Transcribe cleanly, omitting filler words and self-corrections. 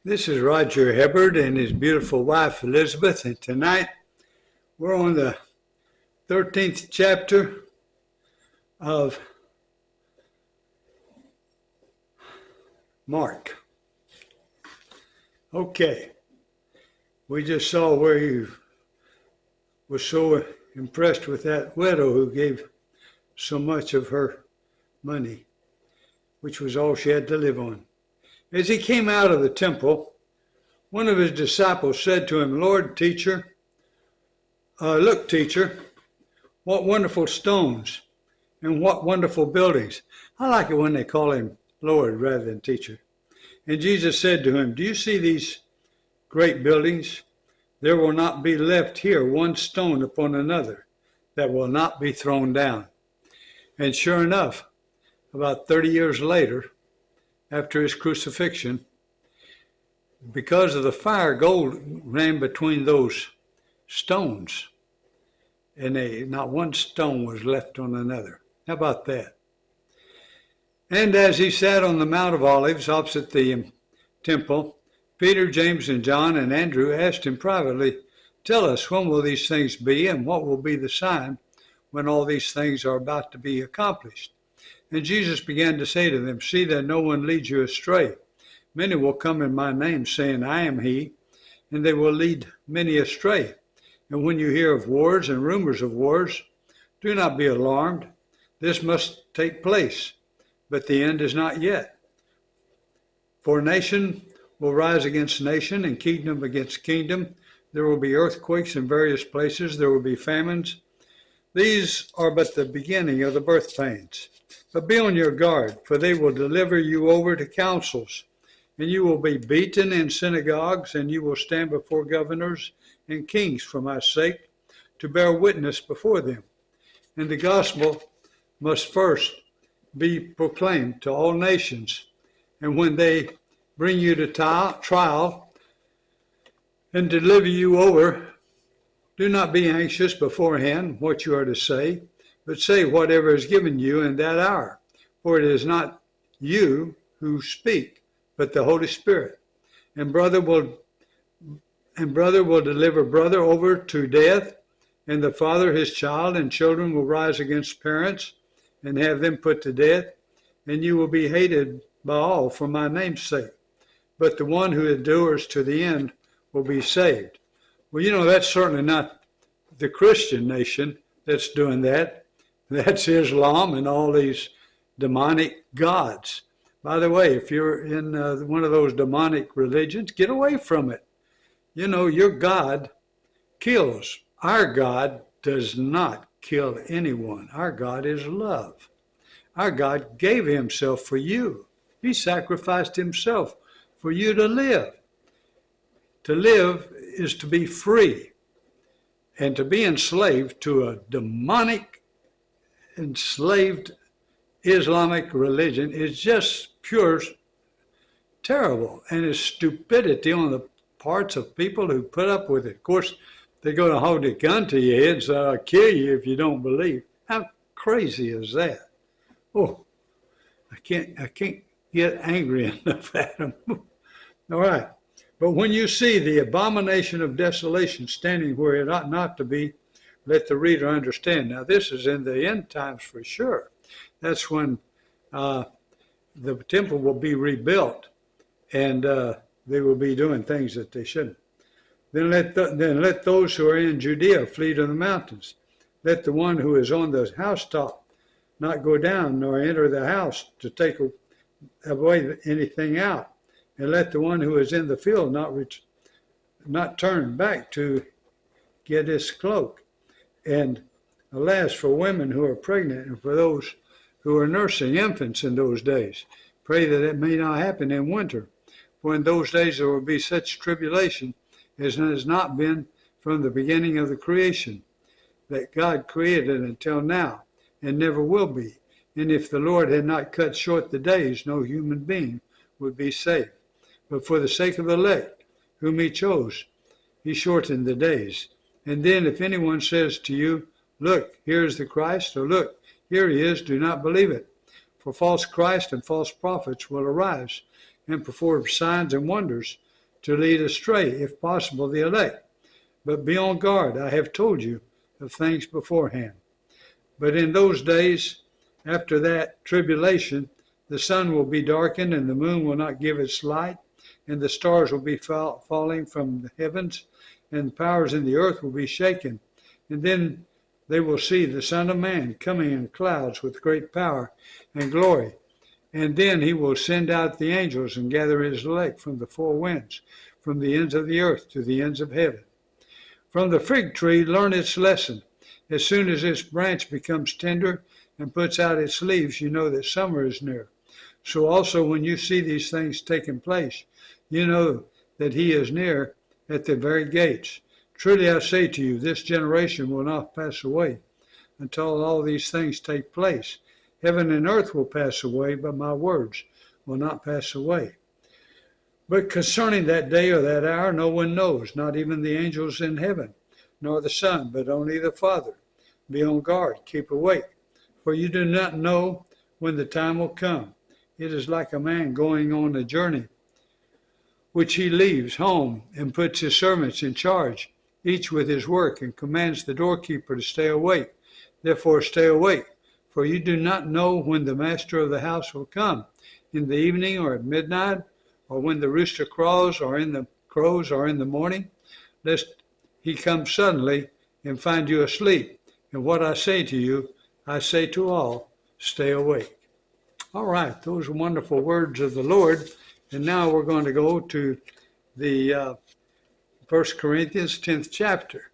This is Roger Hebard and his beautiful wife Elizabeth, and tonight we're on the 13th chapter of Mark. Okay, we just saw where he was so impressed with that widow who gave so much of her money, which was all she had to live on. As he came out of the temple, one of his disciples said to him, Look, teacher, what wonderful stones and what wonderful buildings. I like it when they call him Lord rather than teacher. And Jesus said to him, Do you see these great buildings? There will not be left here one stone upon another that will not be thrown down. And sure enough, about 30 years later, after his crucifixion, because of the fire, gold ran between those stones, and not one stone was left on another. How about that? And as he sat on the Mount of Olives opposite the temple, Peter, James, and John, and Andrew asked him privately, Tell us, when will these things be, and what will be the sign when all these things are about to be accomplished? And Jesus began to say to them, See that no one leads you astray. Many will come in my name, saying, I am he, and they will lead many astray. And when you hear of wars and rumors of wars, do not be alarmed. This must take place, but the end is not yet. For nation will rise against nation, and kingdom against kingdom. There will be earthquakes in various places. There will be famines. These are but the beginning of the birth pains. But be on your guard, for they will deliver you over to councils, and you will be beaten in synagogues, and you will stand before governors and kings for my sake, to bear witness before them. And the gospel must first be proclaimed to all nations. And when they bring you to trial and deliver you over, do not be anxious beforehand what you are to say, but say whatever is given you in that hour. For it is not you who speak, but the Holy Spirit. And brother will deliver brother over to death, and the father his child, and children will rise against parents and have them put to death, and you will be hated by all for my name's sake. But the one who endures to the end will be saved. Well, that's certainly not the Christian nation that's doing that. That's Islam and all these demonic gods. By the way, if you're in one of those demonic religions, get away from it. Your God kills. Our God does not kill anyone. Our God is love. Our God gave himself for you. He sacrificed himself for you to live. To live is to be free. And to be enslaved to a demonic, enslaved Islamic religion is just pure terrible, and it's stupidity on the parts of people who put up with it. Of course, they're going to hold a gun to your head and say, I'll kill you if you don't believe. How crazy is that? Oh, I can't get angry enough at them. All right. But when you see the abomination of desolation standing where it ought not to be, let the reader understand. Now, this is in the end times for sure. That's when the temple will be rebuilt, and they will be doing things that they shouldn't. Then let those who are in Judea flee to the mountains. Let the one who is on the housetop not go down nor enter the house to take away anything out. And let the one who is in the field not turn back to get his cloak. And alas, for women who are pregnant and for those who are nursing infants in those days, pray that it may not happen in winter. For in those days there will be such tribulation as has not been from the beginning of the creation that God created until now, and never will be. And if the Lord had not cut short the days, no human being would be saved. But for the sake of the elect, whom he chose, he shortened the days. And then if anyone says to you, Look, here is the Christ, or look, here he is, do not believe it. For false Christ and false prophets will arise and perform signs and wonders to lead astray, if possible, the elect. But be on guard. I have told you of things beforehand. But in those days, after that tribulation, the sun will be darkened, and the moon will not give its light, and the stars will be falling from the heavens, and the powers in the earth will be shaken. And then they will see the Son of Man coming in clouds with great power and glory. And then he will send out the angels and gather his elect from the four winds, from the ends of the earth to the ends of heaven. From the fig tree, learn its lesson. As soon as its branch becomes tender and puts out its leaves, you know that summer is near. So also when you see these things taking place, you know that he is near at the very gates. Truly I say to you, this generation will not pass away until all these things take place. Heaven and earth will pass away, but my words will not pass away. But concerning that day or that hour, no one knows, not even the angels in heaven, nor the Son, but only the Father. Be on guard, keep awake, for you do not know when the time will come. It is like a man going on a journey, which he leaves home and puts his servants in charge, each with his work, and commands the doorkeeper to stay awake. Therefore stay awake, for you do not know when the master of the house will come, in the evening or at midnight, or when the rooster crows or in the morning, lest he come suddenly and find you asleep. And what I say to you, I say to all, stay awake. All right, those are wonderful words of the Lord. And now we're going to go to the 1 Corinthians 10th chapter.